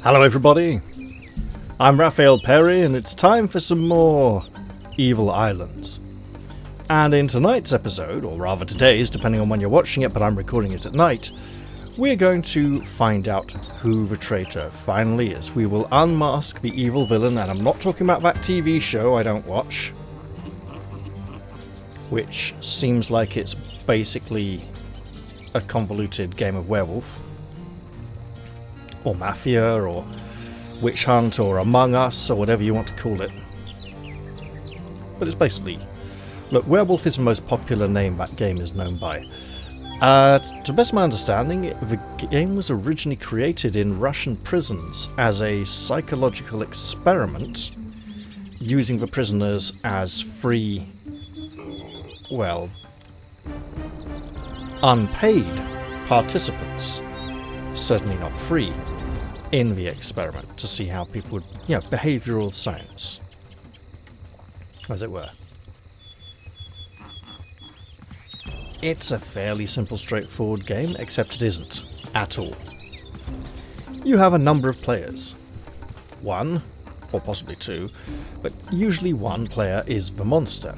Hello everybody, I'm Raphael Perry and it's time for some more Evil Islands. And in tonight's episode, or rather today's, depending on when you're watching it, but I'm recording it at night, we're going to find out who the traitor finally is. We will unmask the evil villain, and I'm not talking about that TV show I don't watch, which seems like it's basically a convoluted game of werewolf, or mafia, or witch hunt, or Among Us, or whatever you want to call it. But it's basically... Look, werewolf is the most popular name that game is known by. To the best of my understanding, the game was originally created in Russian prisons as a psychological experiment, using the prisoners as free, well, unpaid participants, certainly not free, in the experiment, to see how people would, behavioural science, as it were. It's a fairly simple, straightforward game, except it isn't, at all. You have a number of players. One, or possibly two, but usually one player is the monster.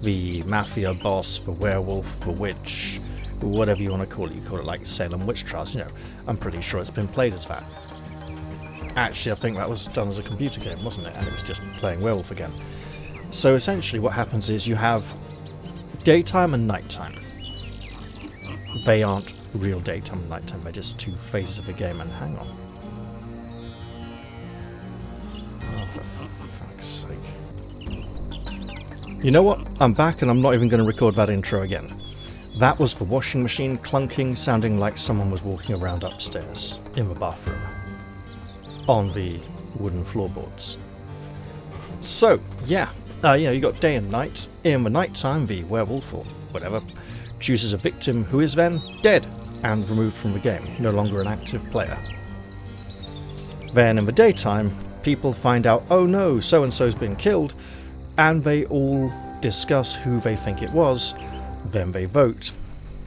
The mafia boss, the werewolf, the witch, whatever you want to call it. You call it like Salem Witch Trials, I'm pretty sure it's been played as that. Actually, I think that was done as a computer game, wasn't it? And it was just playing werewolf again. So essentially what happens is you have daytime and nighttime. They aren't real daytime and nighttime, they're just two phases of a game. And hang on. Oh, for fuck's sake. You know what? I'm back and I'm not even going to record that intro again. That was the washing machine clunking, sounding like someone was walking around upstairs in the bathroom on the wooden floorboards. So, you got day and night. In the nighttime, the werewolf, or whatever, chooses a victim who is then dead and removed from the game, no longer an active player. Then in the daytime, people find out, oh no, so-and-so's been killed, and they all discuss who they think it was. Then they vote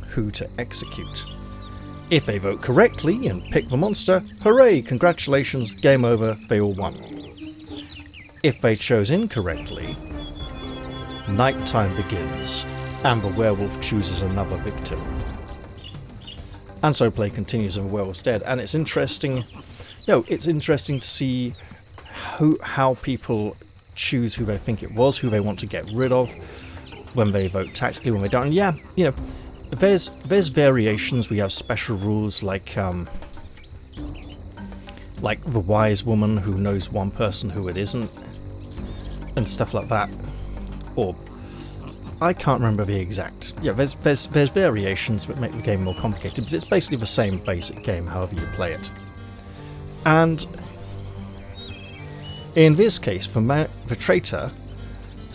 who to execute. If they vote correctly and pick the monster, hooray, congratulations, game over, they all won. If they chose incorrectly, nighttime begins, and the werewolf chooses another victim. And so play continues and the werewolf's dead, and it's interesting, it's interesting to see how people choose who they think it was, who they want to get rid of, when they vote tactically, when they don't. And there's variations. We have special rules like the wise woman who knows one person who it isn't, and stuff like that. Or I can't remember the exact. There's variations that make the game more complicated, but it's basically the same basic game, however you play it. And in this case, the traitor,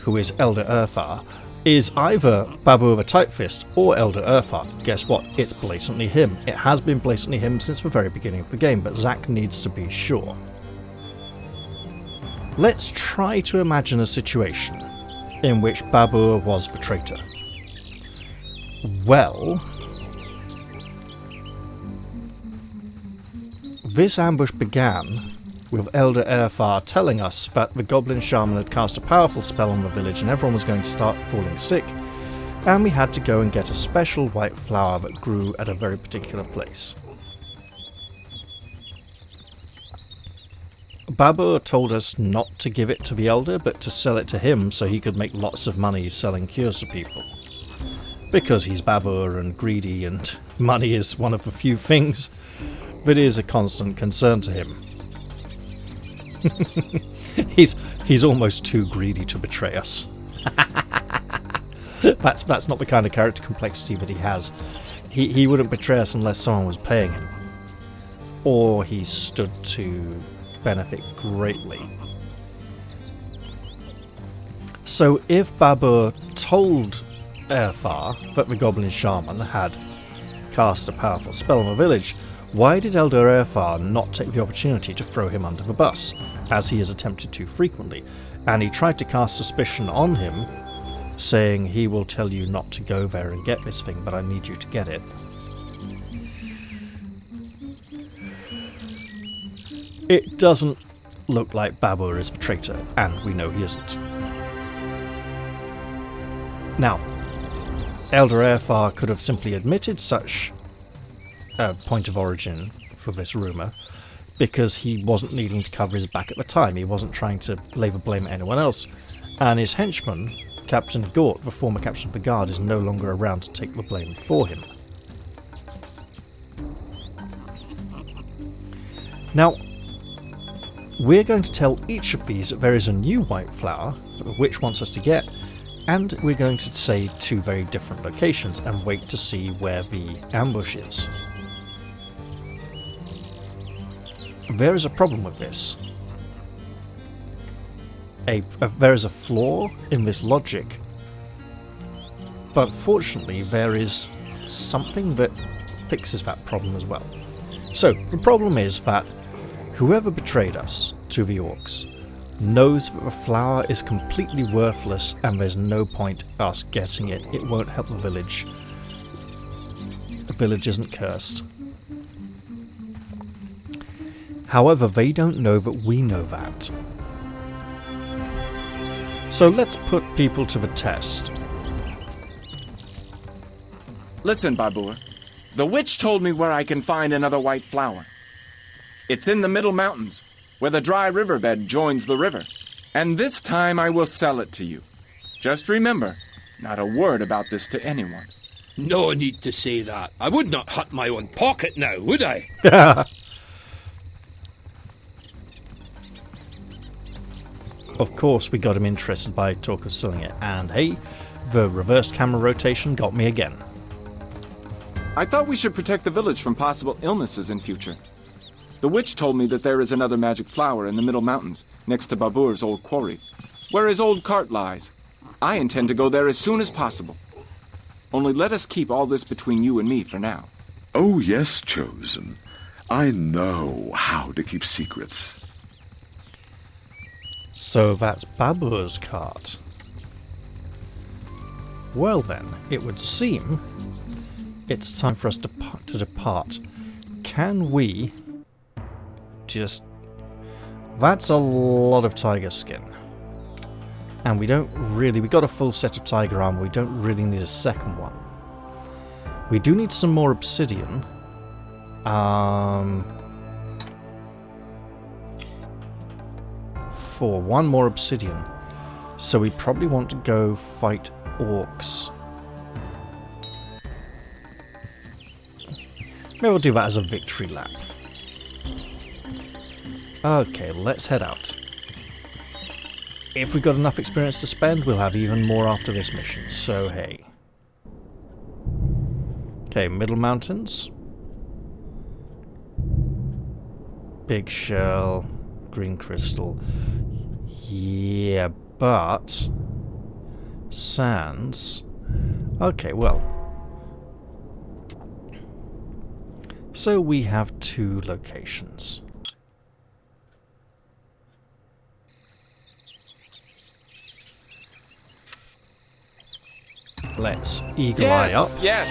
who is Elder Urthar, is either Babur the Tightfist or Elder Urthar. Guess what? It's blatantly him. It has been blatantly him since the very beginning of the game, but Zack needs to be sure. Let's try to imagine a situation in which Babur was the traitor. Well, this ambush began with Elder Urthar telling us that the Goblin Shaman had cast a powerful spell on the village and everyone was going to start falling sick, and we had to go and get a special white flower that grew at a very particular place. Babur told us not to give it to the Elder, but to sell it to him so he could make lots of money selling cures to people. Because he's Babur and greedy, and money is one of the few things that is a constant concern to him. He's almost too greedy to betray us. That's not the kind of character complexity that he has. He wouldn't betray us unless someone was paying him, or he stood to benefit greatly. So if Babur told Urthar that the Goblin Shaman had cast a powerful spell on the village, why did Elder Urthar not take the opportunity to throw him under the bus, as he has attempted to frequently? And he tried to cast suspicion on him, saying he will tell you not to go there and get this thing, but I need you to get it. It doesn't look like Babur is the traitor, and we know he isn't. Now, Elder Airfar could have simply admitted such a point of origin for this rumour, because he wasn't needing to cover his back at the time. He wasn't trying to lay the blame at anyone else, and his henchman, Captain Gort, the former captain of the guard, is no longer around to take the blame for him. Now, we're going to tell each of these that there is a new white flower that the witch wants us to get, and we're going to say 2 very different locations and wait to see where the ambush is. There is a problem with this. There is a flaw in this logic, but fortunately there is something that fixes that problem as well. So, the problem is that whoever betrayed us to the orcs knows that the flower is completely worthless and there's no point us getting it. It won't help the village. The village isn't cursed. However, they don't know that we know that. So let's put people to the test. Listen, Babur. The witch told me where I can find another white flower. It's in the Middle Mountains, where the dry riverbed joins the river. And this time I will sell it to you. Just remember, not a word about this to anyone. No need to say that. I would not hurt my own pocket now, would I? Of course, we got him interested by talk of selling it, and hey, the reversed camera rotation got me again. I thought we should protect the village from possible illnesses in future. The witch told me that there is another magic flower in the Middle Mountains, next to Babur's old quarry, where his old cart lies. I intend to go there as soon as possible. Only let us keep all this between you and me for now. Oh yes, Chosen. I know how to keep secrets. So that's Babur's cart. Well then, it would seem it's time for us to depart. Can we just... That's a lot of tiger skin. And we don't really... We got a full set of tiger armor, we don't really need a second one. We do need some more obsidian. For one more obsidian. So we probably want to go fight orcs. Maybe we'll do that as a victory lap. Okay, let's head out. If we've got enough experience to spend, we'll have even more after this mission, so hey. Okay, Middle Mountains. Big shell, green crystal. Yeah, but... Sands. Okay, well. So we have 2 locations. Let's eagle eye up. Yes.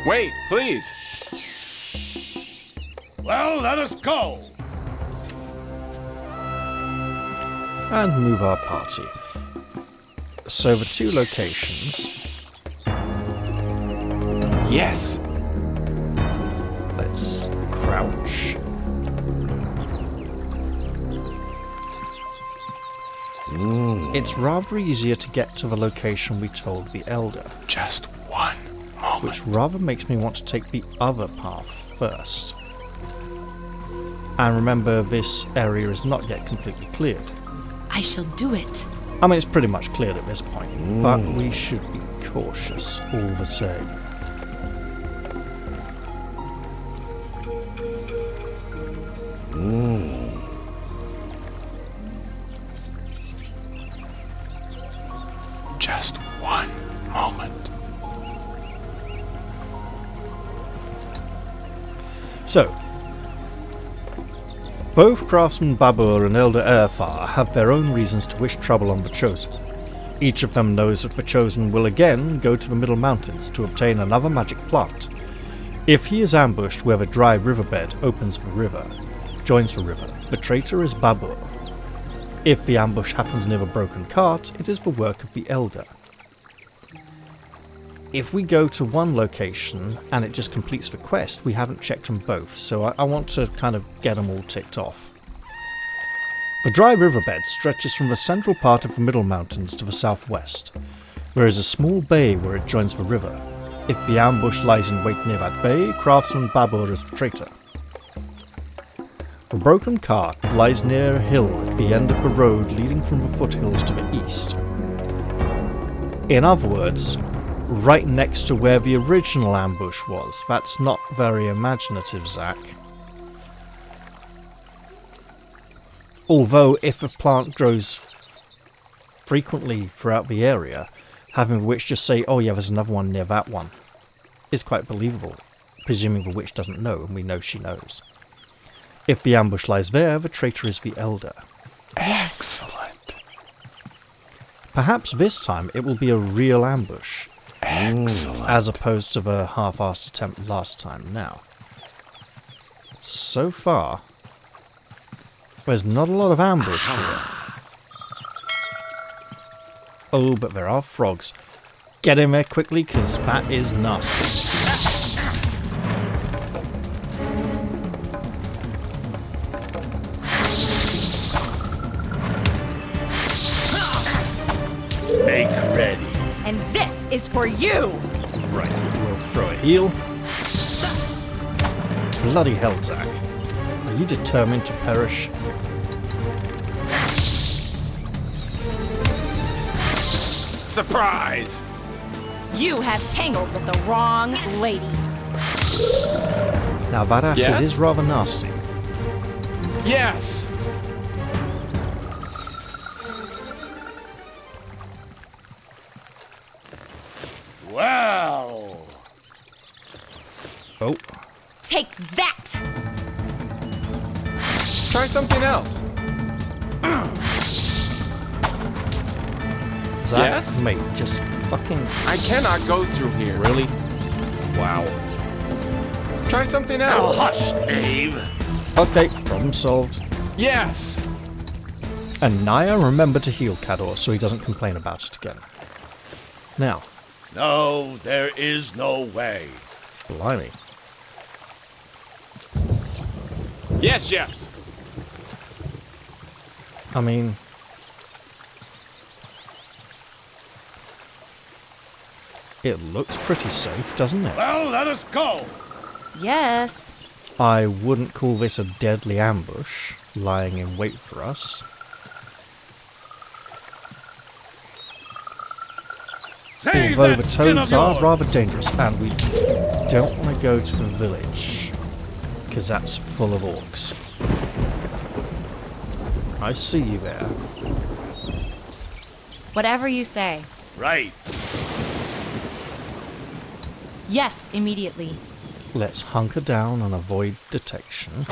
Wait, please. Well, let us go. And move our party. So the 2 locations. Yes. Let's crouch. It's rather easier to get to the location we told the Elder. Just one moment. Which rather makes me want to take the other path first. And remember, this area is not yet completely cleared. I shall do it. I mean, it's pretty much cleared at this point, but we should be cautious all the same. Just one moment. So, both Craftsman Babur and Elder Airfar have their own reasons to wish trouble on the Chosen. Each of them knows that the Chosen will again go to the Middle Mountains to obtain another magic plant. If he is ambushed where the dry riverbed opens the river, joins the river. The traitor is Babur. If the ambush happens near a broken cart, it is the work of the elder. If we go to one location and it just completes the quest, we haven't checked them both, so I want to kind of get them all ticked off. The dry riverbed stretches from the central part of the Middle Mountains to the southwest. There is a small bay where it joins the river. If the ambush lies in wait near that bay, craftsman Babur is the traitor. The broken cart lies near a hill at the end of the road leading from the foothills to the east. In other words, right next to where the original ambush was. That's not very imaginative, Zach. Although, if a plant grows frequently throughout the area, having the witch just say, oh yeah, there's another one near that one, is quite believable, presuming the witch doesn't know, and we know she knows. If the ambush lies there, the traitor is the elder. Excellent. Perhaps this time it will be a real ambush. Excellent. As opposed to the half-assed attempt last time. Now, so far, there's not a lot of ambush here. Oh, but there are frogs. Get in there quickly, because that is nasty. Make ready. And this is for you! Right, we'll throw a heal. Bloody hell, Zach. Are you determined to perish? Surprise! You have tangled with the wrong lady. Now that acid Yes? is rather nasty. Yes! Well. Oh, Take that! Try something else. Zach, Yes? mate, just fucking I cannot go through here. really? Wow. Try something Oh, else. hush, knave. Okay, problem solved. Yes! And Naya remembered to heal Cador so he doesn't complain about it again. Now, No, there is no way. blimey. Yes, yes! I mean, it looks pretty safe, doesn't it? Well, let us go. Yes. I wouldn't call this a deadly ambush, lying in wait for us. Save Although that the skin toads of are yours. rather dangerous, and we don't want to go to the village, because that's full of orcs. I see you there. Whatever you say. Right. Yes, immediately. Let's hunker down and avoid detection,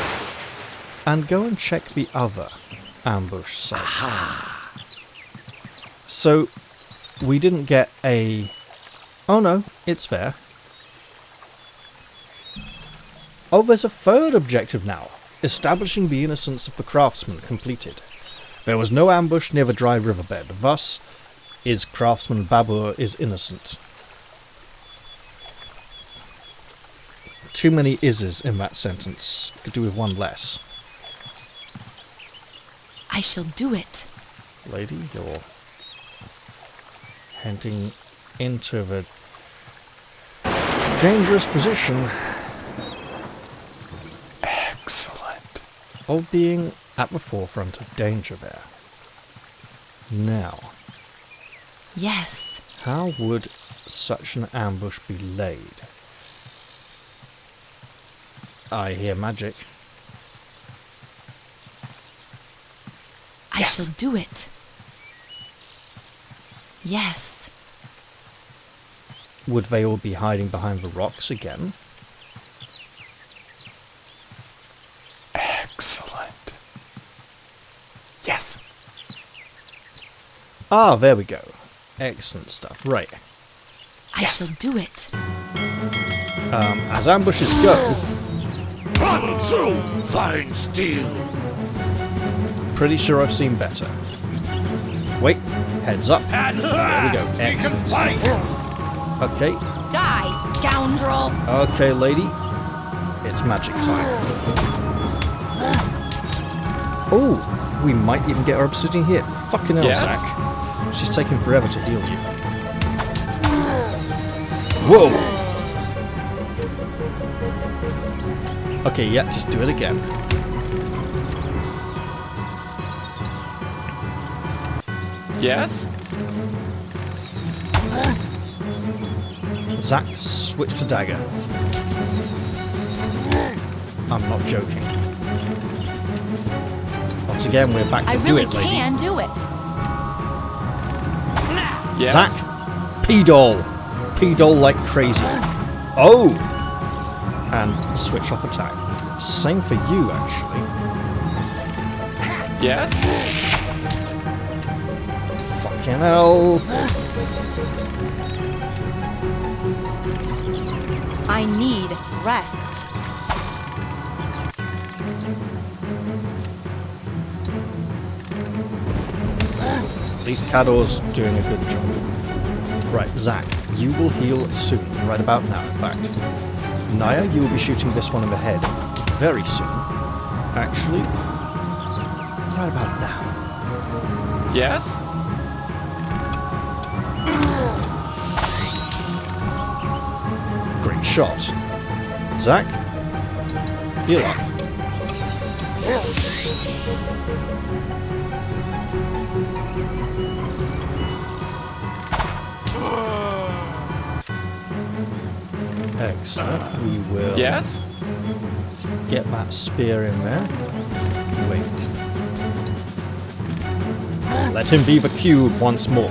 and go and check the other ambush site. So, we didn't get a... Oh no, it's there. Oh, there's a third objective now. Establishing the innocence of the craftsman completed. There was no ambush near the dry riverbed. Thus, is craftsman Babur is innocent. Too many is's in that sentence. Could do with one less. I shall do it. Lady, you're heading into the dangerous position Excellent. of being at the forefront of danger there. Now, Yes. how would such an ambush be laid? I hear magic. I shall do it. Yes. Would they all be hiding behind the rocks again? Excellent. Yes. Ah, there we go. Excellent stuff. Right. I shall do it. As ambushes go, Through fine steel. Pretty sure I've seen better. Wait, heads up. At There we last, go. we can Excellent fight. stuff. Okay, Die, scoundrel! okay, lady. It's magic time. Oh, we might even get our obsidian here. Fucking hell, Yes? Zach. She's taking forever to heal you. Whoa! Okay, yeah, just do it again. Yes? Zach, switch to dagger. I'm not joking. Once again, we're back to I do really it, lady. can do it. Yes? Zach, P-doll. P-doll like crazy. Oh! And switch off attack. Same for you, actually. Yes? Fucking hell. I need rest. At least Cador's doing a good job. Right, Zach, you will heal soon. Right about now, in fact. Naya, you will be shooting this one in the head very soon. Actually, right about now. Yes? Great shot. Zach, heal up. Excellent. We will Yes? get that spear in there. Wait. Let him be the cube once more.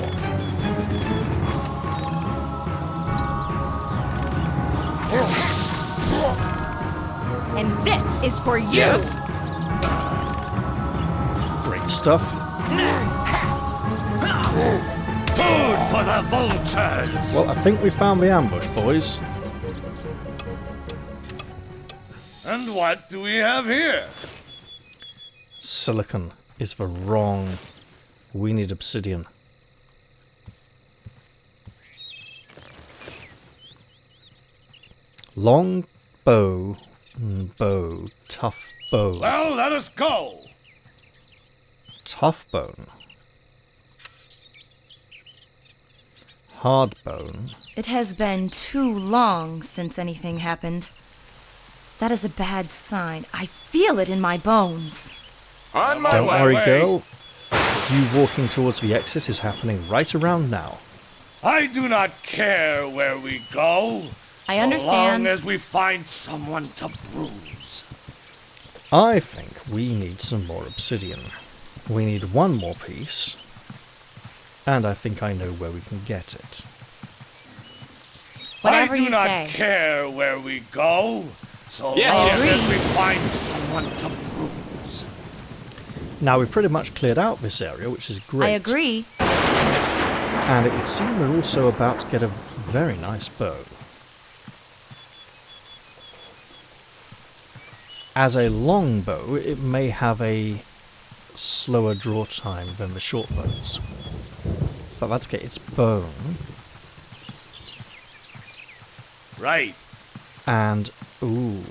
And this is for you! Yes? Great stuff. Food for the vultures. Well, I think we found the ambush, boys. And what do we have here? Silicon is the wrong. We need obsidian. Long bow. Bow. Tough bow. Well, let us go. Tough bone. Hard bone. It has been too long since anything happened. That is a bad sign. I feel it in my bones. On my Don't way. worry, girl. You walking towards the exit is happening right around now. I do not care where we go. I understand. So long as we find someone to bruise. I think we need some more obsidian. We need one more piece. And I think I know where we can get it. Whatever I do you not say. care where we go. So Yes, long yes. as we find someone to bruise. Now, we've pretty much cleared out this area, which is great. I agree. And it would seem we're also about to get a very nice bow. As a long bow, it may have a slower draw time than the short bows. But let's get its bone. Right. And, ooh.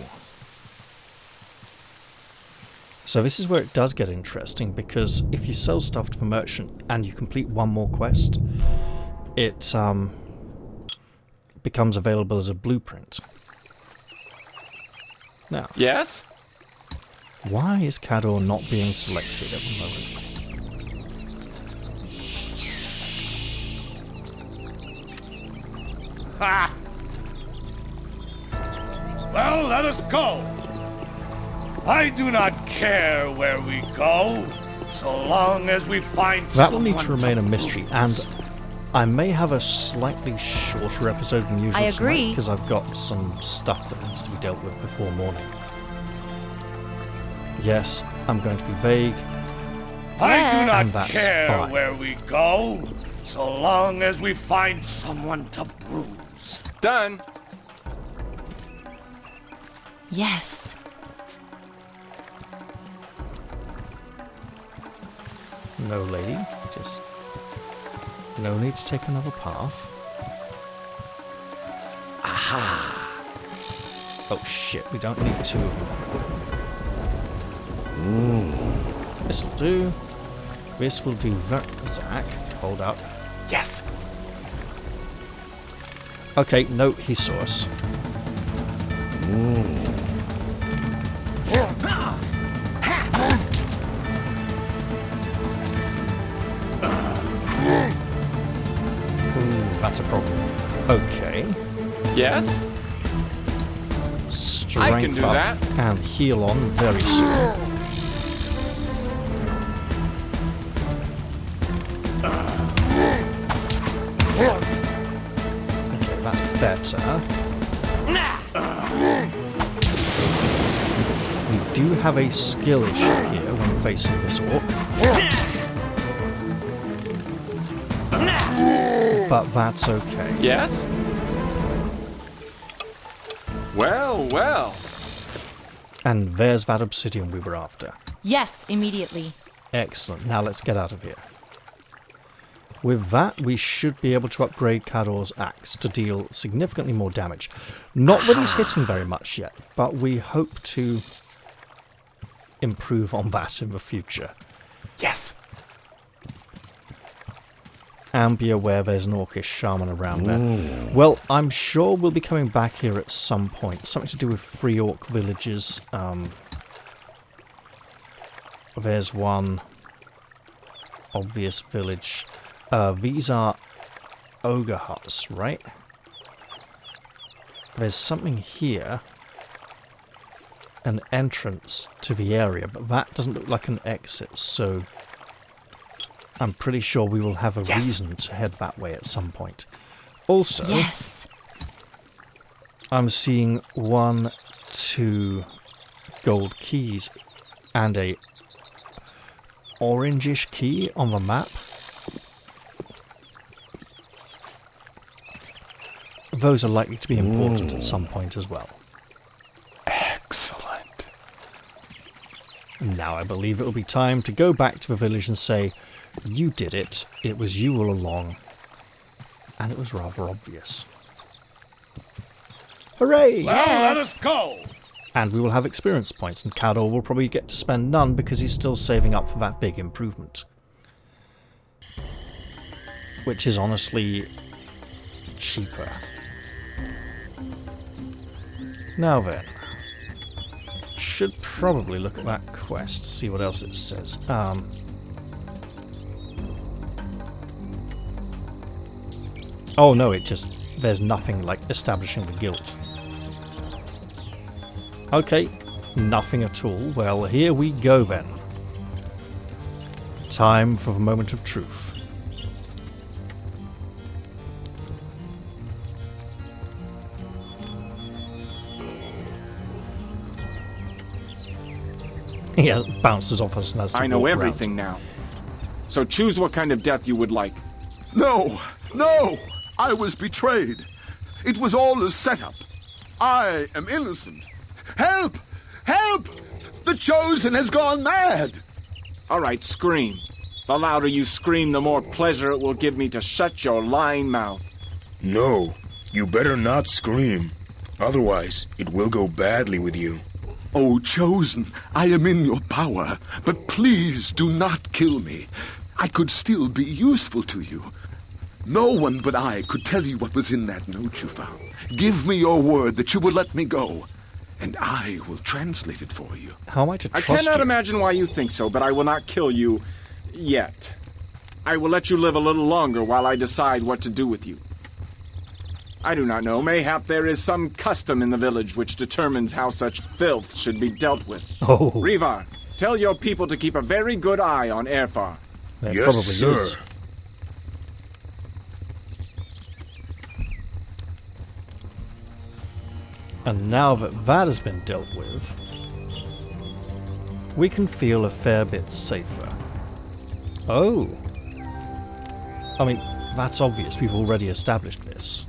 So this is where it does get interesting, because if you sell stuff to the merchant and you complete one more quest, it becomes available as a blueprint. Now, Yes? why is Cador not being selected at the moment? Ha! Well, let us go. I do not care where we go, so long as we find That will someone need to remain a mystery, bruise. and I may have a slightly shorter episode than usual I agree. because I've got some stuff that needs to be dealt with before morning. Yes, I'm going to be vague. I do And not that's care fine. where we go, so long as we find someone to bruise. Done. Yes. No, lady. Just no need to take another path. Aha! Oh shit, we don't need two of them. This'll do. This will do Zach. Hold up. Yes! Okay, no, he saw us. That's a problem. Okay. Yes? Strength I can do up that. and heal on very soon. Okay, that's better. We do have a skill issue here when facing this orc. But that's okay. Yes? Well, well. And there's that obsidian we were after. Yes, immediately. Excellent. Now let's get out of here. With that, we should be able to upgrade Cador's axe to deal significantly more damage. Not that he's hitting very much yet, but we hope to improve on that in the future. Yes. And be aware there's an orcish shaman around there. Well, I'm sure we'll be coming back here at some point. Something to do with free orc villages. There's one obvious village. These are ogre huts, right? There's something here. An entrance to the area, but that doesn't look like an exit, so I'm pretty sure we will have a reason to head that way at some point. Also, Yes. I'm seeing 1, 2 gold keys and a orangish key on the map. Those are likely to be important at some point as well. Excellent. Now I believe it will be time to go back to the village and say, you did it, it was you all along, and it was rather obvious. Hooray! Well, let us go! And we will have experience points, and Cador will probably get to spend none because he's still saving up for that big improvement. Which is honestly cheaper. Now then, should probably look at that quest, see what else it says. Oh no, there's nothing like establishing the guild. Okay, nothing at all. Well, here we go then. Time for the moment of truth. He bounces off us and has to I know walk everything now. So choose what kind of death you would like. No! No! I was betrayed. It was all a setup. I am innocent. Help! Help! The Chosen has gone mad! All right, scream. The louder you scream, the more pleasure it will give me to shut your lying mouth. No, you better not scream. Otherwise, it will go badly with you. Oh, Chosen, I am in your power, but please do not kill me. I could still be useful to you. No one but I could tell you what was in that note you found. Give me your word that you will let me go, and I will translate it for you. How am I to I trust cannot you? imagine why you think so, but I will not kill you yet. I will let you live a little longer while I decide what to do with you. I do not know. Mayhap there is some custom in the village which determines how such filth should be dealt with. Oh, Rivar, tell your people to keep a very good eye on Airfar. there Yes, probably sir. is. And now that that has been dealt with, we can feel a fair bit safer. Oh. I mean, that's obvious. We've already established this.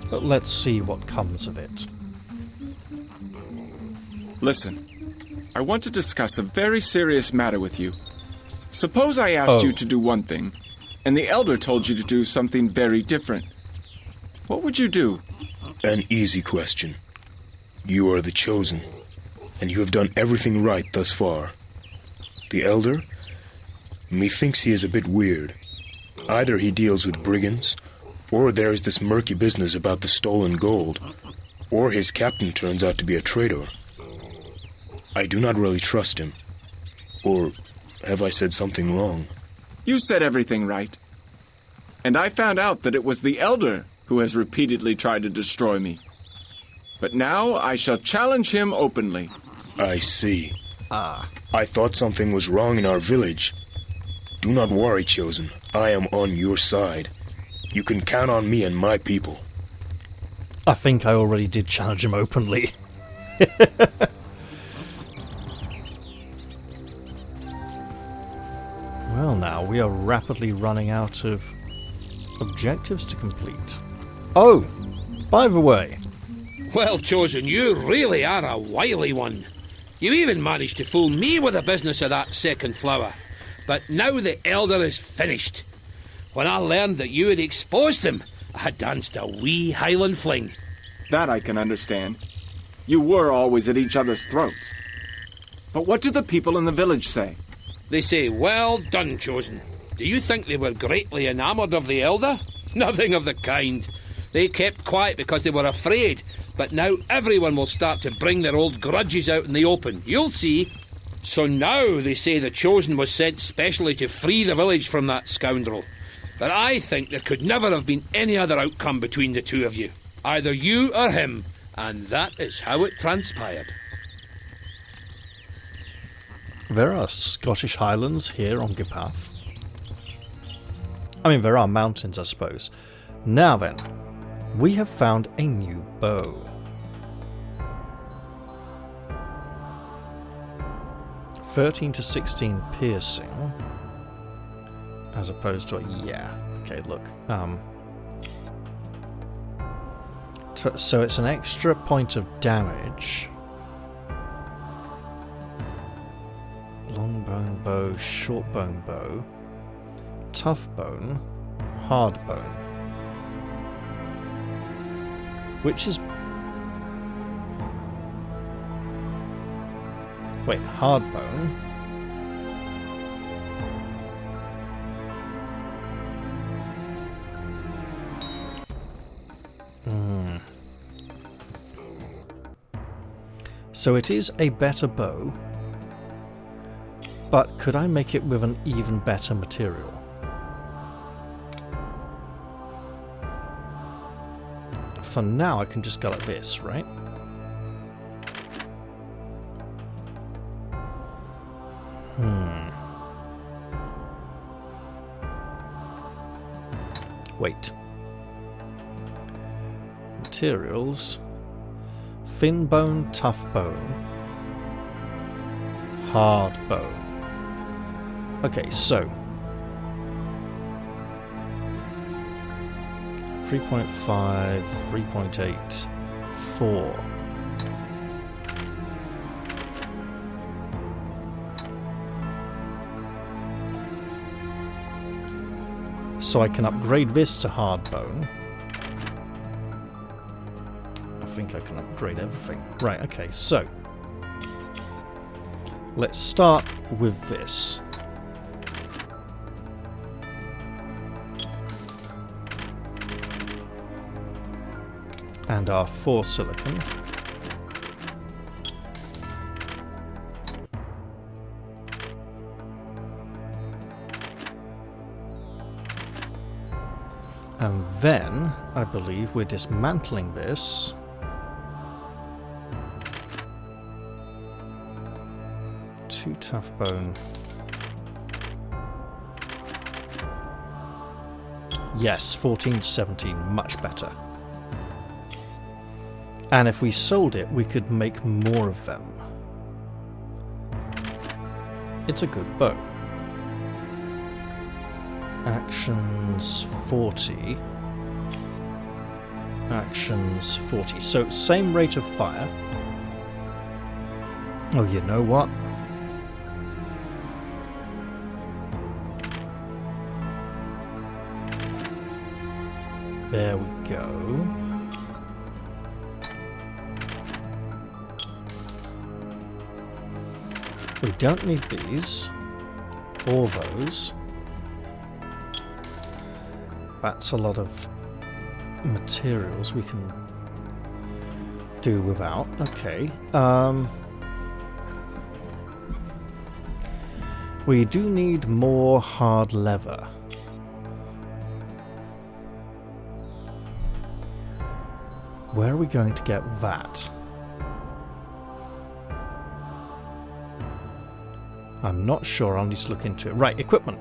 But let's see what comes of it. Listen, I want to discuss a very serious matter with you. Suppose I asked you to do one thing, and the Elder told you to do something very different. What would you do? An easy question. You are the Chosen, and you have done everything right thus far. The Elder? Methinks he is a bit weird. Either he deals with brigands, or there is this murky business about the stolen gold, or his captain turns out to be a traitor. I do not really trust him. Or have I said something wrong? You said everything right. And I found out that it was the Elder who has repeatedly tried to destroy me. But now I shall challenge him openly. I see. I thought something was wrong in our village. Do not worry, Chosen. I am on your side. You can count on me and my people. I think I already did challenge him openly. Well, now we are rapidly running out of objectives to complete. Oh, by the way, Well, Chosen, you really are a wily one. You even managed to fool me with the business of that second flower. But now the Elder is finished. When I learned that you had exposed him, I danced a wee Highland fling. That I can understand. You were always at each other's throats. But what do the people in the village say? They say, well done, Chosen. Do you think they were greatly enamoured of the Elder? Nothing of the kind. They kept quiet because they were afraid, but now everyone will start to bring their old grudges out in the open. You'll see. So now they say the Chosen was sent specially to free the village from that scoundrel. But I think there could never have been any other outcome between the two of you. Either you or him, and that is how it transpired. there are Scottish Highlands here on Gipath. I mean, there are mountains, I suppose. Now then, we have found a new bow. (13 to 16 piercing, as opposed to okay, look. So it's an extra point of damage. Long bone bow, short bone bow, tough bone, hard bone. Which is... Wait, hard bone? So it is a better bow, but could I make it with an even better material? For now, I can just go like this, right? Wait. Materials. Thin bone, tough bone. Hard bone. Okay, so 3.5, 3.8, 4. So I can upgrade this to hard bone. I think I can upgrade everything. Right, okay, so let's start with this. And our 4 silicon. And then, I believe, we're dismantling this. Two tough bone. Yes, 14 to 17, much better. And if we sold it, we could make more of them. It's a good bow. Actions 40. Actions 40. So same rate of fire. Oh, you know what? There we go. We don't need these or those. That's a lot of materials we can do without. Okay. We do need more hard leather. Where are we going to get that? I'm not sure. I'll need to look into it. Right, equipment.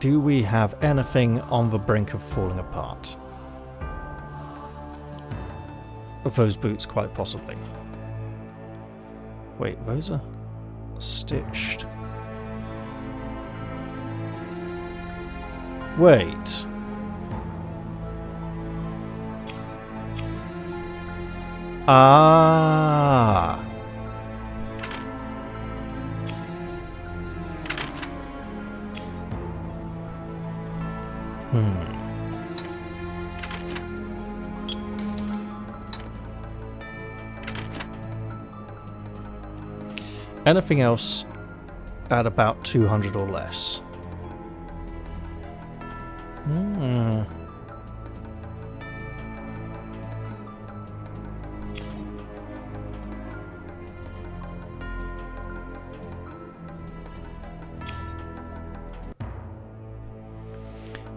Do we have anything on the brink of falling apart? Of those boots, quite possibly. Wait, those are stitched. Wait. Ah. Anything else at about 200 or less?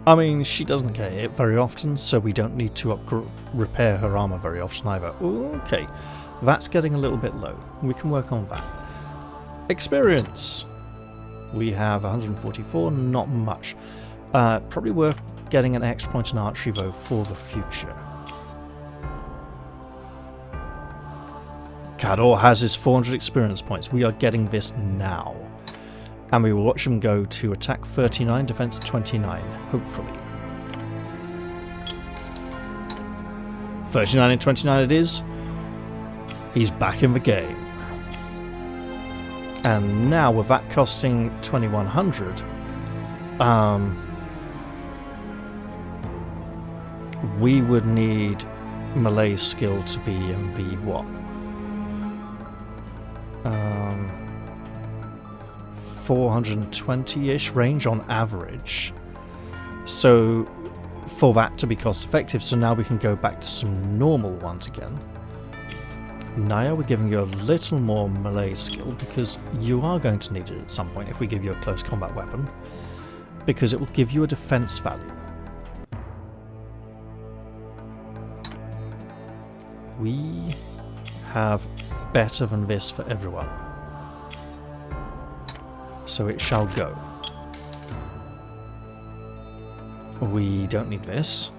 I mean, she doesn't get hit very often, so we don't need to repair her armor very often either. Okay, that's getting a little bit low. We can work on that. Experience. We have 144, not much. Probably worth getting an extra point in archery though for the future. Cador has his 400 experience points. We are getting this now. And we will watch him go to attack 39, defense 29, hopefully. 39 and 29 it is. He's back in the game. And now with that costing 2100, we would need melee skill to be in the what? 420-ish range on average. So for that to be cost effective, so now we can go back to some normal ones again. Naya, we're giving you a little more melee skill because you are going to need it at some point if we give you a close combat weapon, because it will give you a defense value. We have better than this for everyone. So it shall go. We don't need this.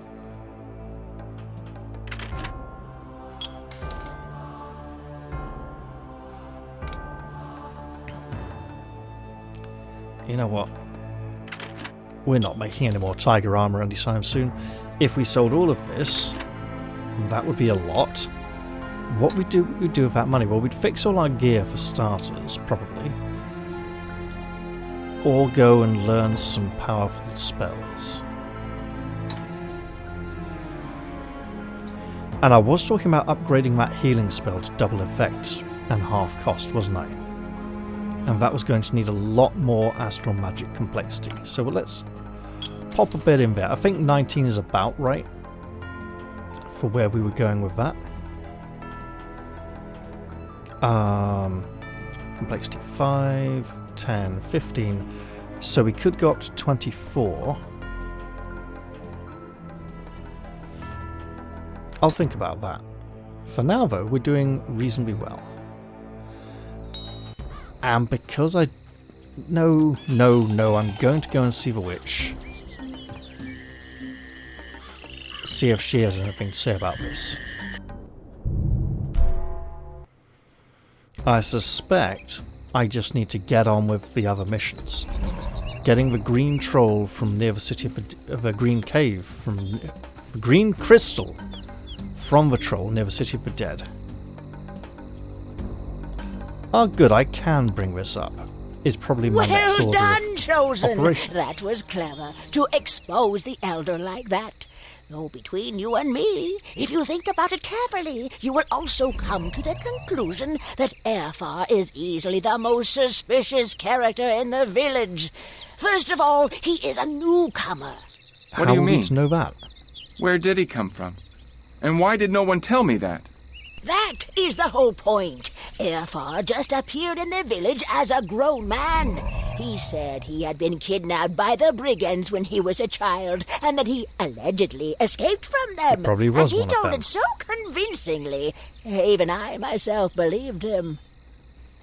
You know what? We're not making any more tiger armor anytime soon. If we sold all of this, that would be a lot. What we'd do with that money? Well, we'd fix all our gear for starters, probably. Or go and learn some powerful spells. And I was talking about upgrading that healing spell to double effect and half cost, wasn't I? And that was going to need a lot more astral magic complexity. So let's pop a bit in there. I think 19 is about right for where we were going with that. Complexity 5, 10, 15. So we could go up to 24. I'll think about that. For now, though, we're doing reasonably well. And because I... No, I'm going to go and see the witch. See if she has anything to say about this. I suspect I just need to get on with the other missions. Getting the green troll from near the city of the green cave, from the green crystal from the troll near the city of the dead. Ah, good, I can bring this up. Is probably my next Well order done, of Chosen. operations. That was clever, to expose the Elder like that. Though between you and me, if you think about it carefully, you will also come to the conclusion that Airfar is easily the most suspicious character in the village. First of all, he is a newcomer. What do you How mean? will we to know that? Where did he come from? And why did no one tell me that? That is the whole point. Airfar just appeared in the village as a grown man. He said he had been kidnapped by the brigands when he was a child, and that he allegedly escaped from them. He probably was and he one of told them. it so convincingly, even I myself believed him.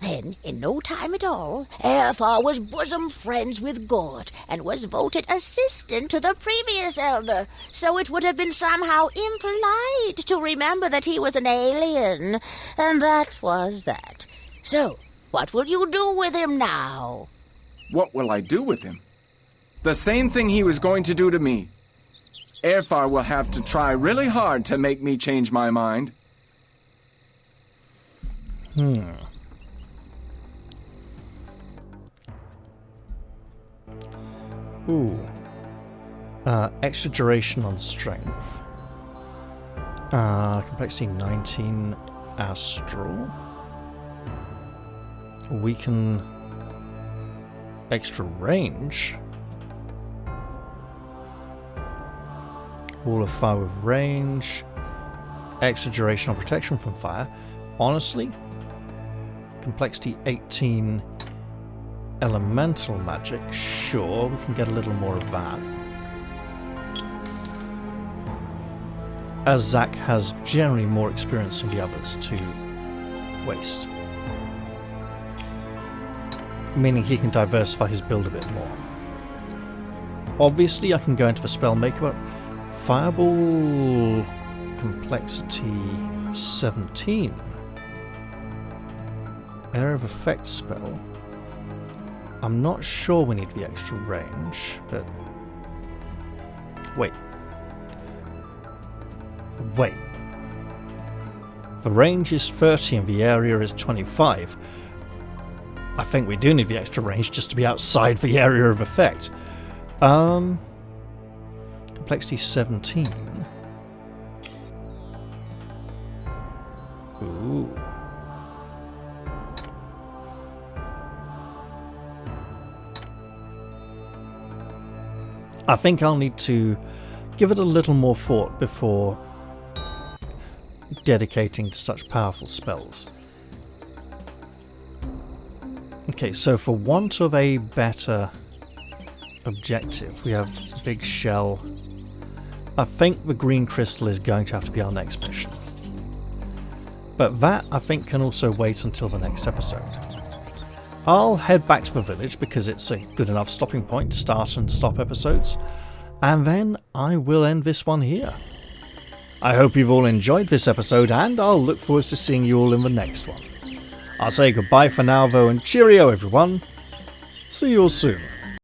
Then, in no time at all, Airfar was bosom friends with Gort and was voted assistant to the previous elder, so it would have been somehow impolite to remember that he was an alien, and that was that. So, what will you do with him now? What will I do with him? The same thing he was going to do to me. Airfar will have to try really hard to make me change my mind. Ooh. Extra duration on strength. Complexity 19 astral. Weaken extra range. Wall of fire with range. Extra duration on protection from fire. Honestly, complexity 18 elemental magic. Sure, we can get a little more of that. As Zack has generally more experience than the others to waste. Meaning he can diversify his build a bit more. Obviously I can go into the spell maker, but Fireball complexity 17. Area of effect spell. I'm not sure we need the extra range, but... Wait. The range is 30 and the area is 25. I think we do need the extra range just to be outside the area of effect. Complexity 17. Ooh. I think I'll need to give it a little more thought before dedicating to such powerful spells. Okay, so for want of a better objective, we have Big Shell. I think the green crystal is going to have to be our next mission. But that, I think, can also wait until the next episode. I'll head back to the village because it's a good enough stopping point to start and stop episodes, and then I will end this one here. I hope you've all enjoyed this episode, and I'll look forward to seeing you all in the next one. I'll say goodbye for now though, and cheerio everyone. See you all soon.